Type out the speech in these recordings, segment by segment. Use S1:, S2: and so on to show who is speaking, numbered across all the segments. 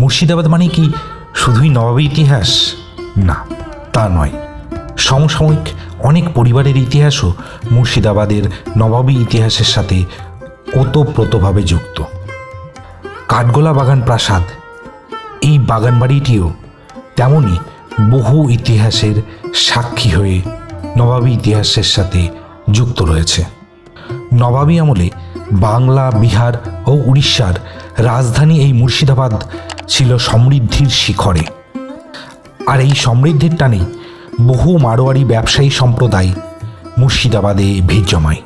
S1: মুর্শিদাবাদ মানে কি শুধুই নবাবী ইতিহাস? না, তা নয়। সমসাময়িক অনেক পরিবারের ইতিহাসও মুর্শিদাবাদের নবাবী ইতিহাসের সাথে ওতপ্রোতভাবে যুক্ত। কাঠগোলা বাগান প্রাসাদ, এই বাগানবাড়িটিও তেমনই বহু ইতিহাসের সাক্ষী হয়ে নবাবী ইতিহাসের সাথে যুক্ত রয়েছে। নবাবী আমলে বাংলা, বিহার ও উড়িষ্যার রাজধানী এই মুর্শিদাবাদ ছিল সমৃদ্ধির শিখরে। আর এই সমৃদ্ধির টানেই বহু মারোয়ারি ব্যবসায়ী সম্প্রদায় মুর্শিদাবাদে ভিড় জমায়।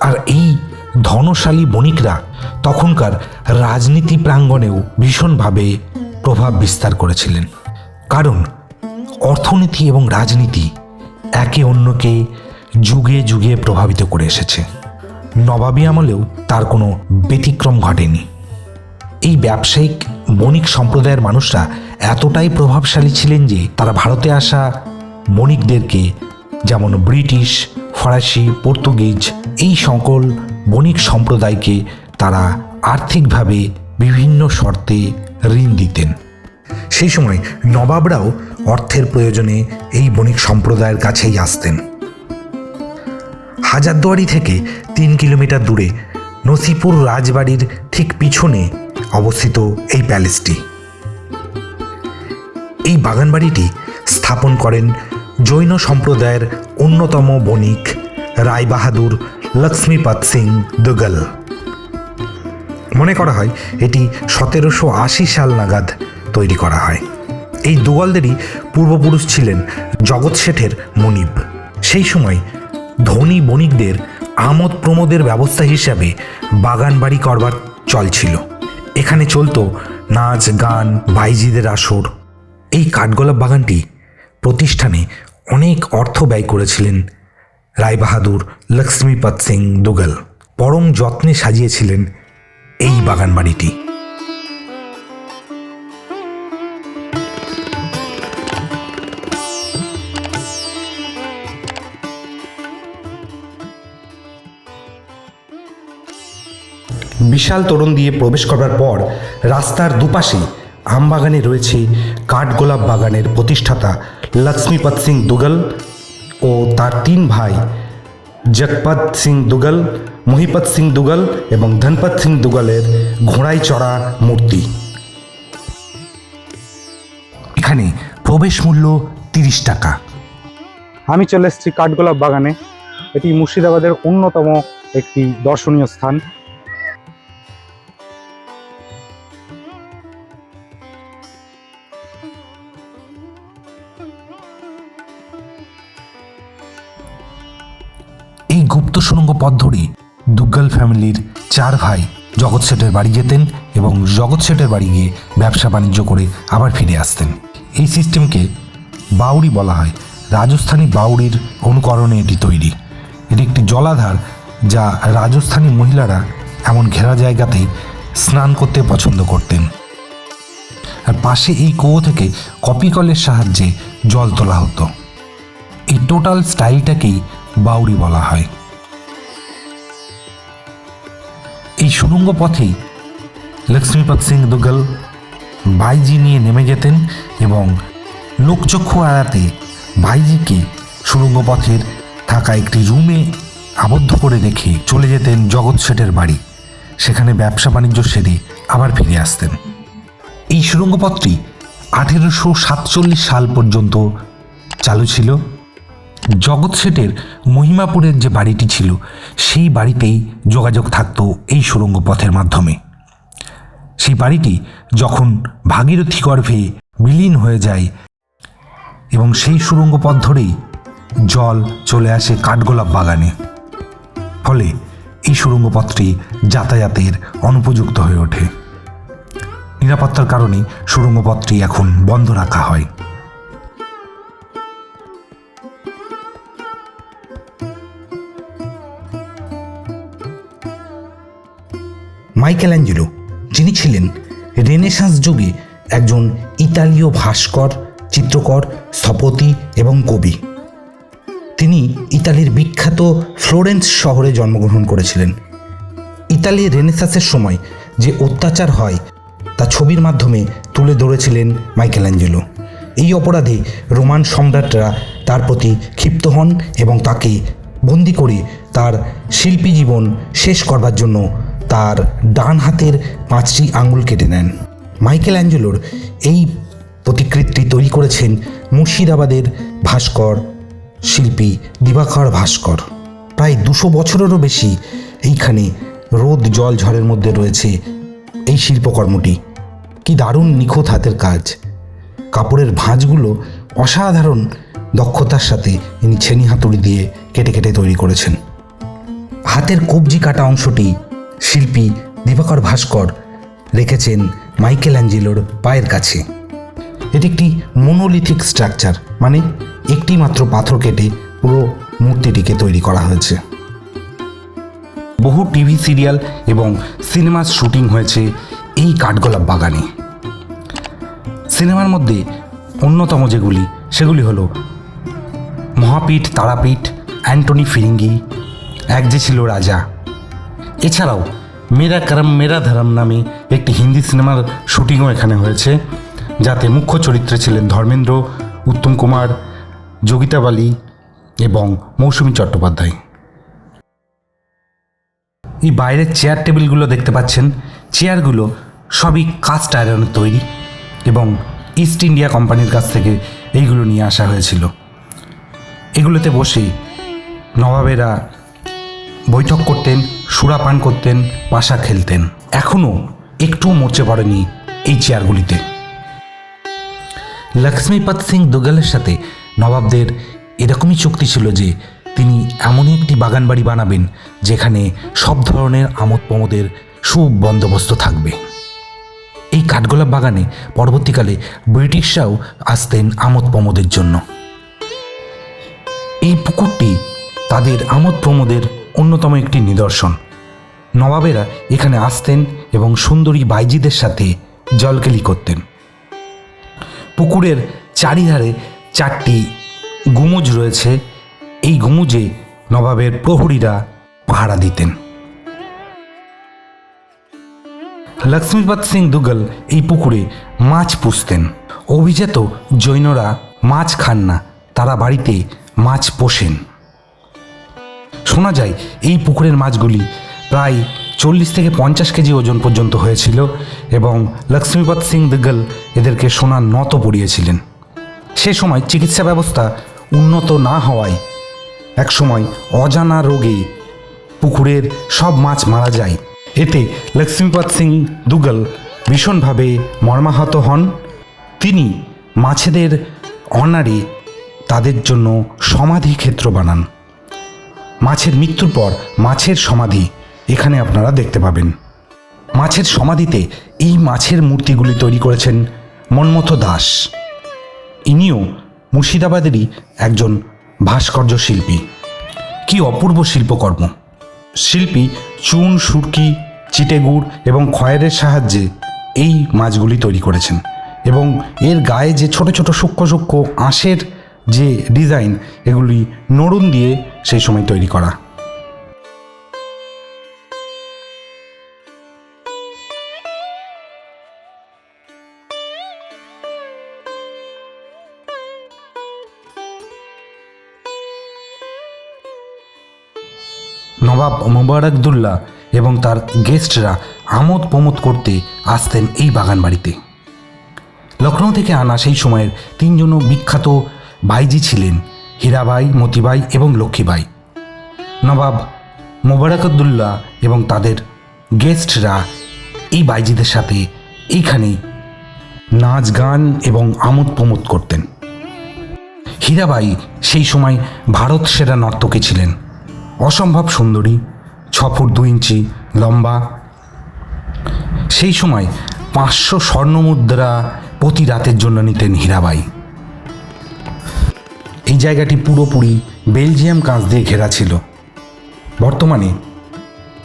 S1: আর এই ধনশালী বণিকরা তখনকার রাজনীতি প্রাঙ্গণেও ভীষণভাবে প্রভাব বিস্তার করেছিলেন, কারণ অর্থনীতি এবং রাজনীতি একে অন্যকে যুগে যুগে প্রভাবিত করে এসেছে। নবাবী আমলেও তার কোনো ব্যতিক্রম ঘটেনি। এই ব্যবসায়িক বণিক সম্প্রদায়ের মানুষরা এতটাই প্রভাবশালী ছিলেন যে তারা ভারতে আসা বণিকদেরকে, যেমন ব্রিটিশ, ফরাসি, পর্তুগিজ, এই সকল বণিক সম্প্রদায়কে তারা আর্থিকভাবে বিভিন্ন শর্তে ঋণ দিতেন। সেই সময় নবাবরাও অর্থের প্রয়োজনে এই বণিক সম্প্রদায়ের কাছেই আসতেন। হাজারদুয়ারি থেকে 3 কিলোমিটার দূরে নসিপুর রাজবাড়ির ঠিক পিছনে অবস্থিত এই প্যালেসটি। এই বাগানবাড়িটি স্থাপন করেন জৈন সম্প্রদায়ের অন্যতম বণিক রায়বাহাদুর লক্ষ্মীপত সিং দুগল। মনে করা হয় এটি 1780 সাল নাগাদ তৈরি করা হয়। এই দুগলদেরই পূর্বপুরুষ ছিলেন জগৎ শেঠের মুনিব। সেই সময় ধনী বণিকদের আমোদ প্রমোদের ব্যবস্থা হিসাবে বাগানবাড়ি করবার চল ছিল। এখানে চলতো নাচ, গান, বাইজিদের আসর। এই কাঠগোলাপ বাগানটি প্রতিষ্ঠানে অনেক অর্থ ব্যয় করেছিলেন রায়বাহাদুর লক্ষ্মীপত সিং দুগল। পরম যত্নে সাজিয়েছিলেন এই বাগানবাড়িটি। বিশাল তোরণ দিয়ে প্রবেশ করার পর রাস্তার দুপাশে আমবাগানে রয়েছে কাঠগোলাপ বাগানের প্রতিষ্ঠাতা লক্ষ্মীপত সিং দুগল ও তার 3 ভাই জগপত সিং দুগল, মহিপত সিং দুগল এবং ধনপত সিং দুগলের ঘোড়ায় চড়া মূর্তি। এখানে প্রবেশ মূল্য 30 টাকা।
S2: আমি চলে এসেছি কাঠগোলাপ বাগানে। এটি মুর্শিদাবাদের অন্যতম একটি দর্শনীয় স্থান।
S1: এই গুপ্ত সুড়ঙ্গ পথ ধরে দুগ্গল ফ্যামিলির 4 ভাই জগৎ শেঠের বাড়ি যেতেন এবং জগৎ শেঠের বাড়ি গিয়ে ব্যবসা বাণিজ্য করে আবার ফিরে আসতেন। এই সিস্টেমকে বাউরি বলা হয়। রাজস্থানী বাউরির অনুকরণে এটি তৈরি। এটি একটি জলাধার, যা রাজস্থানী মহিলারা এমন ঘেরা জায়গাতেই স্নান করতে পছন্দ করতেন। আর পাশে এই কুয়ো থেকে কপিকলের সাহায্যে জল তোলা হতো। এই টোটাল স্টাইলটাকেই বাউরি বলা হয়। এই সুড়ঙ্গ পথেই লক্ষ্মীপত সিং দুগল ভাইজি নিয়ে নেমে যেতেন এবং লোকচক্ষু এড়াতে ভাইজিকে সুড়ঙ্গ পথের থাকা একটি রুমে আবদ্ধ করে রেখে চলে যেতেন জগৎ শেঠের বাড়ি। সেখানে ব্যবসা বাণিজ্য সেরে আবার ফিরে আসতেন। এই সুড়ঙ্গ পথটি 1847 সাল পর্যন্ত চালু ছিল। জগৎ শেঠের মহিমাপুরের যে বাড়িটি ছিল, সেই বাড়িতেই যোগাযোগ থাকতো এই সুড়ঙ্গ পথের মাধ্যমে। সেই বাড়িটি যখন ভাগীরথী গর্ভে বিলীন হয়ে যায় এবং সেই সুড়ঙ্গ পথ ধরেই জল চলে আসে কাঠগোলাপ বাগানে, ফলে এই সুড়ঙ্গ পথটি যাতায়াতের অনুপযুক্ত হয়ে ওঠে। নিরাপত্তার কারণে সুড়ঙ্গ পথটি এখন বন্ধ রাখা হয়। মাইকেলঅ্যাঞ্জেলো, যিনি ছিলেন রেনেসাঁস যুগে একজন ইতালীয় ভাস্কর, চিত্রকর, স্থপতি এবং কবি। তিনি ইতালির বিখ্যাত ফ্লোরেন্স শহরে জন্মগ্রহণ করেছিলেন। ইতালির রেনেসাঁসের সময় যে অত্যাচার হয় তা ছবির মাধ্যমে তুলে ধরেছিলেন মাইকেল-অ্যাঞ্জেলো। এই অপরাধে রোমান সম্রাটরা তার প্রতি ক্ষিপ্ত হন এবং তাকে বন্দি করে তার শিল্পী জীবন শেষ করবার জন্য তার ডান হাতের 5টি আঙুল কেটে নেন। মাইকেল-অ্যাঞ্জেলোর এই প্রতিকৃতি তৈরি করেছেন মুর্শিদাবাদের ভাস্কর শিল্পী দিবাকর ভাস্কর। প্রায় 200 বছরেরও বেশি এইখানে রোদ জল ঝড়ের মধ্যে রয়েছে এই শিল্পকর্মটি। কি দারুণ নিখুঁত হাতের কাজ! কাপড়ের ভাঁজগুলো অসাধারণ দক্ষতার সাথে ইনি ছেনি হাতুড়ি দিয়ে কেটে কেটে তৈরি করেছেন। হাতের কবজি কাটা অংশটি শিল্পী দিবাকর ভাস্কর রেখেছেন মাইকেল-অ্যাঞ্জেলোর পায়ের কাছে। এটি একটি মোনোলিথিক স্ট্রাকচার, মানে একটি মাত্র পাথর কেটে পুরো মূর্তিটিকে তৈরি করা হয়েছে। বহু টিভি সিরিয়াল এবং সিনেমার শুটিং হয়েছে এই কাঠগোলাপ বাগানে। সিনেমার মধ্যে অন্যতম যেগুলি সেগুলি হলো মহাপীঠ, তারাপীঠ, অ্যান্টনি ফিরিঙ্গি, এক যে ছিল রাজা। এছাড়াও মেরা করম মেরা ধরম নামে একটি হিন্দি সিনেমার শুটিংও এখানে হয়েছে, যাতে মুখ্য চরিত্রে ছিলেন ধর্মেন্দ্র, উত্তম কুমার, যোগিতা বালি এবং মৌসুমী চট্টোপাধ্যায়। এই বাইরের চেয়ার টেবিলগুলো দেখতে পাচ্ছেন, চেয়ারগুলো সবই কাস্ট আয়রনের তৈরি এবং ইস্ট ইন্ডিয়া কোম্পানির কাছ থেকে এইগুলো নিয়ে আসা হয়েছিল। এগুলোতে বসে নবাবেরা বৈঠক করতেন, সুরাপান করতেন, পাশা খেলতেন। এখনও একটুও মরচে পড়েনি এই চেয়ারগুলিতে। লক্ষ্মীপত সিং দুগ্গলের সাথে নবাবদের এরকমই চুক্তি ছিল যে তিনি এমনই একটি বাগান বাড়ি বানাবেন যেখানে সব ধরনের আমোদ প্রমোদের সুবন্দোবস্ত থাকবে। এই কাঠগোলাপ বাগানে পরবর্তীকালে ব্রিটিশরাও আসতেন আমোদ প্রমোদের জন্য। এই পুকুরটি তাদের আমোদ প্রমোদের অন্যতম একটি নিদর্শন। নবাবেরা এখানে আসতেন এবং সুন্দরী বাইজিদের সাথে জলকেলি করতেন। পুকুরের চারিধারে 4টি গুমুজ রয়েছে। এই গুমুজে নবাবের প্রহরীরা পাহারা দিতেন। লক্ষ্মীপত সিং দুগ্গল এই পুকুরে মাছ পুষতেন। অভিজাত জৈনরা মাছ খান না, তারা বাড়িতে মাছ পোষেন। শোনা যায় এই পুকুরের মাছগুলি প্রায় 40 থেকে 50 কেজি ওজন পর্যন্ত হয়েছিল এবং লক্ষ্মীপত সিং দুগ্গল এদেরকে সোনার নত পরিয়েছিলেন। সে সময় চিকিৎসা ব্যবস্থা উন্নত না হওয়ায় একসময় অজানা রোগে পুকুরের সব মাছ মারা যায়। এতে লক্ষ্মীপত সিং দুগ্গল ভীষণভাবে মর্মাহত হন। তিনি মাছেদের অনারে তাদের জন্য সমাধি ক্ষেত্র বানান। মাছের মৃত্যুর পর মাছের সমাধি এখানে আপনারা দেখতে পাবেন। মাছের সমাধিতে এই মাছের মূর্তিগুলি তৈরি করেছেন মন্মথ দাস। ইনিও মুর্শিদাবাদেরই একজন ভাস্কর্য শিল্পী। কি অপূর্ব শিল্পকর্ম! শিল্পী চুন, সুরকি, চিটেগুড় এবং খয়েরের সাহায্যে এই মাছগুলি তৈরি করেছেন এবং এর গায়ে যে ছোট ছোট সূক্ষ্ম সূক্ষ্ম আঁশের যে ডিজাইন, এগুলি নড়ুন দিয়ে সেই সময় তৈরি করা। নবাব মোবারকদুল্লাহ এবং তার গেস্টরা আমোদ প্রমোদ করতে আসতেন এই বাগান বাড়িতে। লখনৌ থেকে আনা সেই সময়ের 3 জন বিখ্যাত ভাইজি ছিলেন হীরাবাই, মতিবাই এবং লক্ষ্মীবাই। নবাব মোবারকদুল্লাহ এবং তাদের গেস্টরা এই বাইজিদের সাথে এইখানে নাচ গান এবং আমোদ প্রমোদ করতেন। হীরাবাই সেই সময় ভারত সেরা নর্তকী ছিলেন। অসম্ভব সুন্দরী, 6 ফুট 2 ইঞ্চি লম্বা। সেই সময় 500 স্বর্ণমুদ্রা প্রতি রাতের জন্য নিতেন হীরাবাই। এই জায়গাটি পুরোপুরি বেলজিয়াম কাঁচ দিয়ে ঘেরা ছিল। বর্তমানে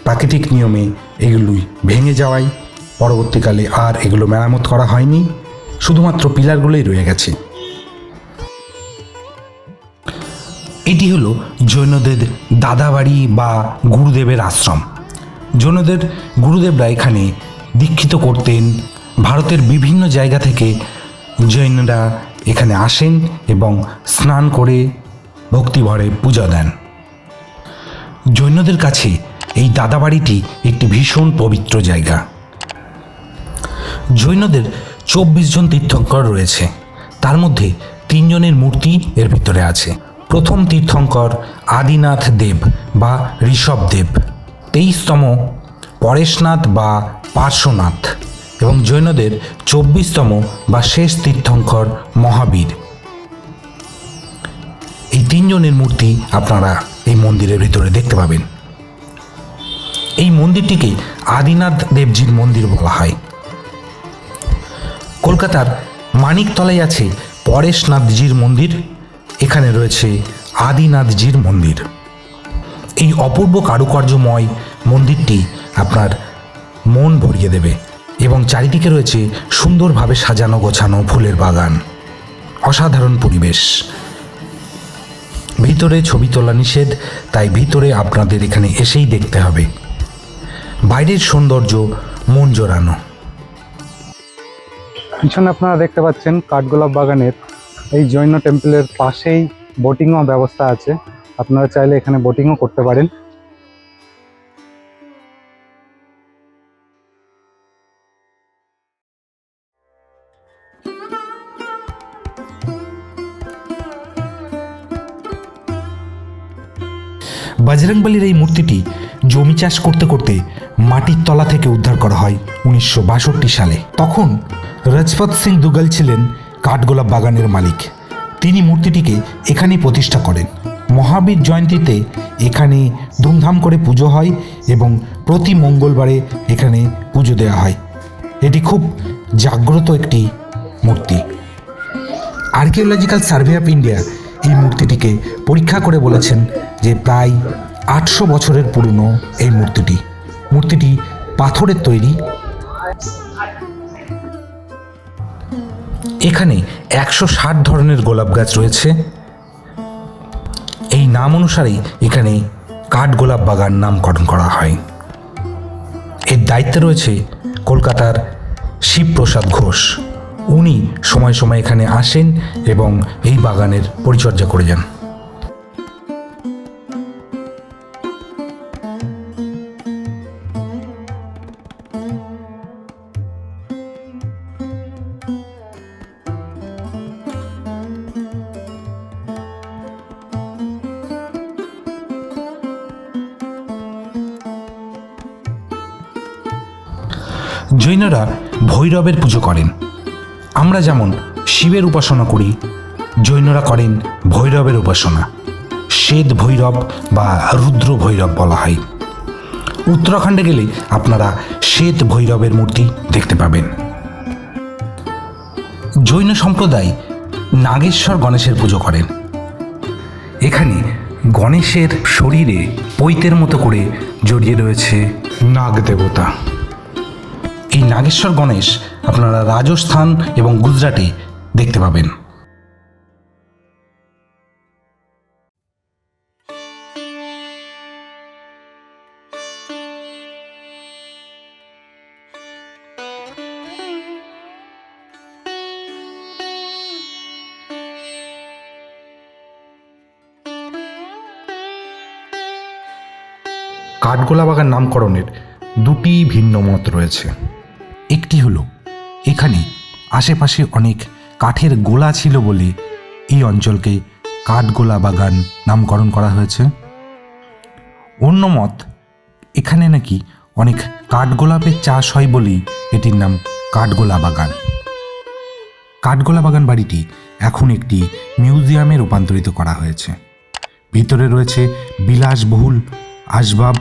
S1: প্রাকৃতিক নিয়মে এগুলি ভেঙে যাওয়ায় পরবর্তীকালে আর এগুলো মেরামত করা হয়নি, শুধুমাত্র পিলারগুলোই রয়ে গেছে। এটি হলো জৈনদের দাদাবাড়ি বা গুরুদেবের আশ্রম। জৈনদের গুরুদেবরা এখানে দীক্ষিত করতেন, ভারতের বিভিন্ন জায়গা থেকে জৈনরা এখানে আসেন এবং স্নান করে ভক্তিভরে পূজা দেন। জৈনদের কাছে এই দাদাবাড়িটি একটি ভীষণ পবিত্র জায়গা। জৈনদের 24 জন তীর্থঙ্কর রয়েছে, তার মধ্যে 3 জনের মূর্তি এর ভিতরে আছে। প্রথম তীর্থঙ্কর আদিনাথ দেব বা ঋষভ দেব, 23তম পরেশনাথ বা পার্শ্বনাথ এবং জৈনদের 24তম বা শেষ তীর্থঙ্কর মহাবীর। এই 3 জনের মূর্তি আপনারা এই মন্দিরের ভিতরে দেখতে পাবেন। এই মন্দিরটিকে আদিনাথ দেবজির মন্দির বলা হয়। কলকাতার মানিকতলায় আছে পরেশনাথজির মন্দির, এখানে রয়েছে আদিনাথজির মন্দির। এই অপূর্ব কারুকার্যময় মন্দিরটি আপনার মন ভরিয়ে দেবে এবং চারিদিকে রয়েছে সুন্দরভাবে সাজানো গোছানো ফুলের বাগান, অসাধারণ পরিবেশ। ভিতরে ছবি তোলা নিষেধ, তাই ভিতরে আপনাদের এখানে এসেই দেখতে হবে। বাইরের সৌন্দর্য মন জোড়ানো।
S2: পিছনে আপনারা দেখতে পাচ্ছেন কাঠগোলাপ বাগানের এই জৈন টেম্পলের পাশেই বোটিংও ব্যবস্থা আছে, আপনারা চাইলে এখানে বোটিংও করতে পারেন।
S1: বজরংবলীর এই মূর্তিটি জমি চাষ করতে করতে মাটির তলা থেকে উদ্ধার করা হয় 1962 সালে। তখন রাজপথ সিং দুগল ছিলেন কাঠগোলাপ বাগানের মালিক। তিনি মূর্তিটিকে এখানেই প্রতিষ্ঠা করেন। মহাবীর জয়ন্তীতে এখানে ধুমধাম করে পুজো হয় এবং প্রতি মঙ্গলবারে এখানে পুজো দেওয়া হয়। এটি খুব জাগ্রত একটি মূর্তি। আর্কিওলজিক্যাল সার্ভে অফ ইন্ডিয়া এই মূর্তিটিকে পরীক্ষা করে বলেছেন যে প্রায় 800 বছরের পুরনো এই মূর্তিটি পাথরের তৈরি। এখানে 160 ধরনের গোলাপ গাছ রয়েছে। এই নাম অনুসারেই এখানে কাঠগোলাপ বাগান নামকরণ করা হয়। এর দায়িত্বে রয়েছে কলকাতার শিবপ্রসাদ ঘোষ। উনি সময় সময় এখানে আসেন এবং এই বাগানের পরিচর্যা করে যান। জৈনরা ভৈরবের পুজো করেন। আমরা যেমন শিবের উপাসনা করি, জৈনরা করেন ভৈরবের উপাসনা। শ্বেত ভৈরব বা রুদ্র ভৈরব বলা হয়। উত্তরাখণ্ডে গেলে আপনারা শ্বেত ভৈরবের মূর্তি দেখতে পাবেন। জৈন সম্প্রদায় নাগেশ্বর গণেশের পুজো করেন। এখানে গণেশের শরীরে পৈতের মতো করে জড়িয়ে রয়েছে নাগ দেবতা। এই নাগেশ্বর গণেশ আপনারা রাজস্থান এবং গুজরাটে দেখতে পাবেন। কাঠগোলা বাগান নামকরণের 2টি ভিন্ন মত রয়েছে। একটি হলো এখানে আশেপাশে অনেক কাঠের গোলা ছিল বলে এই অঞ্চলকে কাঠগোলা বাগান নামকরণ করা হয়েছে। অন্য মত এখানে নাকি অনেক কাঠগোলাপের চাষ হয় বলেই এটির নাম কাঠগোলা বাগান। কাঠগোলা বাগান বাড়িটি এখন একটি মিউজিয়ামে রূপান্তরিত করা হয়েছে। ভিতরে রয়েছে বিলাসবহুল আসবাব,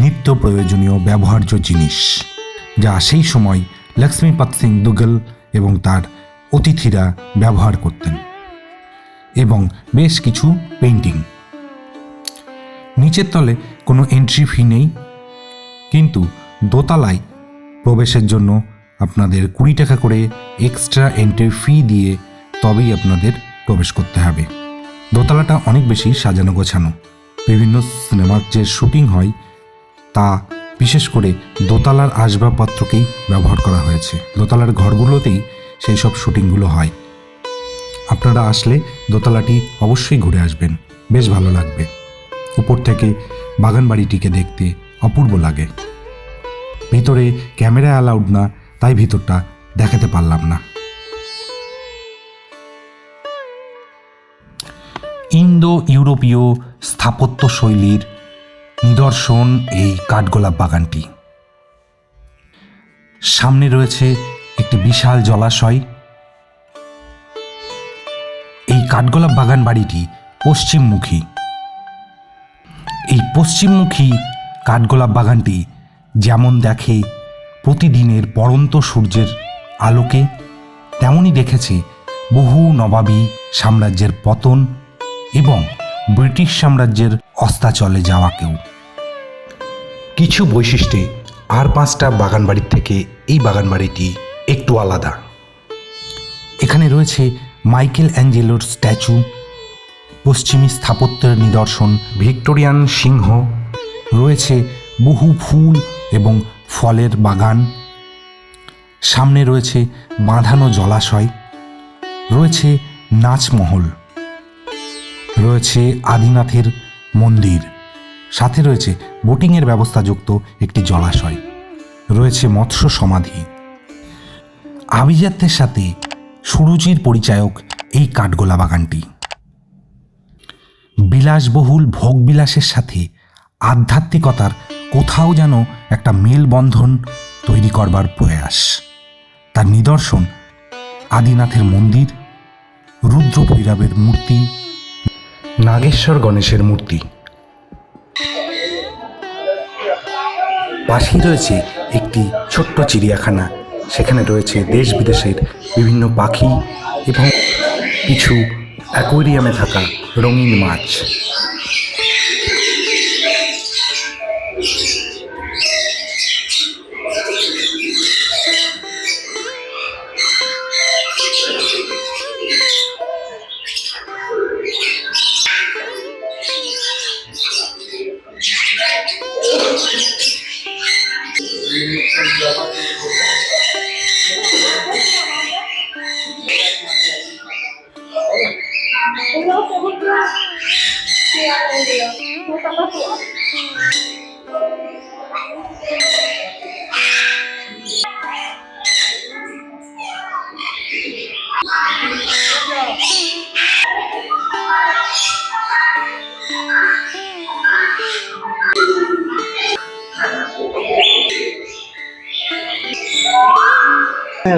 S1: নিত্য প্রয়োজনীয় ব্যবহার্য জিনিস, যা সেই সময় লক্ষ্মীপত সিং দুগল এবং তার অতিথিরা ব্যবহার করতেন, এবং বেশ কিছু পেইন্টিং। নিচের তলে কোনো এন্ট্রি ফি নেই, কিন্তু দোতলায় প্রবেশের জন্য আপনাদের 20 টাকা করে এক্সট্রা এন্ট্রি ফি দিয়ে তবেই আপনাদের প্রবেশ করতে হবে। দোতলাটা অনেক বেশি সাজানো গোছানো। বিভিন্ন সিনেমার যে শুটিং হয় তা বিশেষ করে দোতলার আসবাবপত্রকেই ব্যবহার করা হয়েছে। দোতলার ঘরগুলোতেই সেই সব শুটিংগুলো হয়। আপনারা আসলে দোতলাটি অবশ্যই ঘুরে আসবেন, বেশ ভালো লাগবে। উপর থেকে বাগান বাড়িটিকে দেখতে অপূর্ব লাগে। ভিতরে ক্যামেরা অ্যালাউড না, তাই ভিতরটা দেখাতে পারলাম না। ইন্দো ইউরোপীয় স্থাপত্য শৈলীর নিদর্শন এই কাঠগোলাপ বাগানটি। সামনে রয়েছে একটি বিশাল জলাশয়। এই কাঠগোলাপ বাগান বাড়িটি পশ্চিমমুখী। এই পশ্চিমমুখী কাঠগোলাপ বাগানটি যেমন দেখে প্রতিদিনের পড়ন্ত সূর্যের আলোকে, তেমনই দেখেছে বহু নবাবী সাম্রাজ্যের পতন এবং ব্রিটিশ সাম্রাজ্যের অস্তাচলে যাওয়াকেও। কিছু বৈশিষ্ট্যে আর 5টা বাগান বাড়ির থেকে এই বাগান বাড়িটি একটু আলাদা। এখানে রয়েছে মাইকেল অ্যাঞ্জেলোর স্ট্যাচু, পশ্চিমী স্থাপত্যের নিদর্শন, ভিক্টোরিয়ান সিংহ, রয়েছে বহু ফুল এবং ফলের বাগান, সামনে রয়েছে বাঁধানো জলাশয়, রয়েছে নাচমহল, রয়েছে আদিনাথের মন্দির, সাথে রয়েছে বোটিংয়ের ব্যবস্থাযুক্ত একটি জলাশয়, রয়েছে মৎস্য সমাধি। আভিজাত্যের সাথে সুরুচির পরিচায়ক এই কাঠগোলা বাগানটি। বিলাসবহুল ভোগবিলাসের সাথে আধ্যাত্মিকতার কোথাও যেন একটা মেলবন্ধন তৈরি করবার প্রয়াস। তার নিদর্শন আদিনাথের মন্দির, রুদ্র ভৈরবের মূর্তি, নাগেশ্বর গণেশের মূর্তি। পাশেই রয়েছে একটি ছোট্ট চিড়িয়াখানা। সেখানে রয়েছে দেশ বিদেশের বিভিন্ন পাখি এবং কিছু অ্যাকোয়ারিয়ামে থাকা রঙিন মাছ।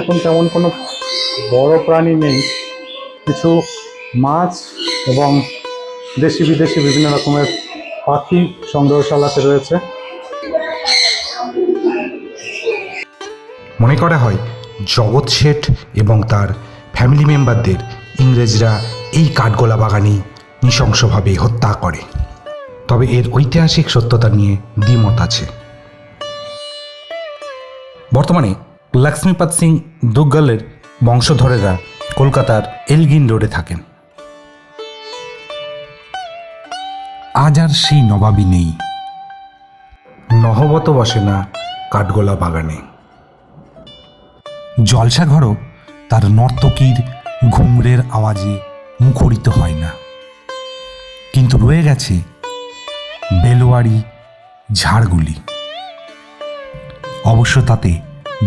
S2: এখন তেমন কোনো বড় প্রাণী নেই, কিছু মাছ এবং দেশি বিদেশি বিভিন্ন রকমের পাখি সংগ্রহশালাতে রয়েছে।
S1: মনে করা হয় জগৎ শেঠ এবং তার ফ্যামিলি মেম্বারদের ইংরেজরা এই কাঠগোলা বাগানেই নৃশংসভাবে হত্যা করে। তবে এর ঐতিহাসিক সত্যতা নিয়ে দ্বিমত আছে। বর্তমানে লক্ষ্মীপদ সিং দুগ্গলের বংশধরেরা কলকাতার এলগিন রোডে থাকেন। আজ আর সেই নবাবী নেই, নহবত বসে না কাঠগোলা বাগানে। জলসাঘরও তার নর্তকীর ঘুমরের আওয়াজে মুখরিত হয় না, কিন্তু রয়ে গেছে বেলোয়ারি ঝাড়গুলি। অবশ্য তাতে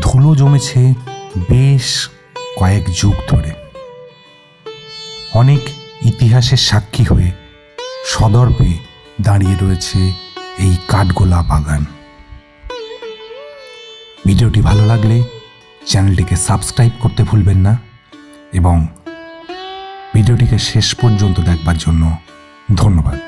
S1: ধুলো জমেছে বেশ কয়েক যুগ ধরে। অনেক ইতিহাসের সাক্ষী হয়ে সদর্পে দাঁড়িয়ে রয়েছে এই কাঠগোলা বাগান। ভিডিওটি ভালো লাগলে চ্যানেলটিকে সাবস্ক্রাইব করতে ভুলবেন না এবং ভিডিওটিকে শেষ পর্যন্ত দেখবার জন্য ধন্যবাদ।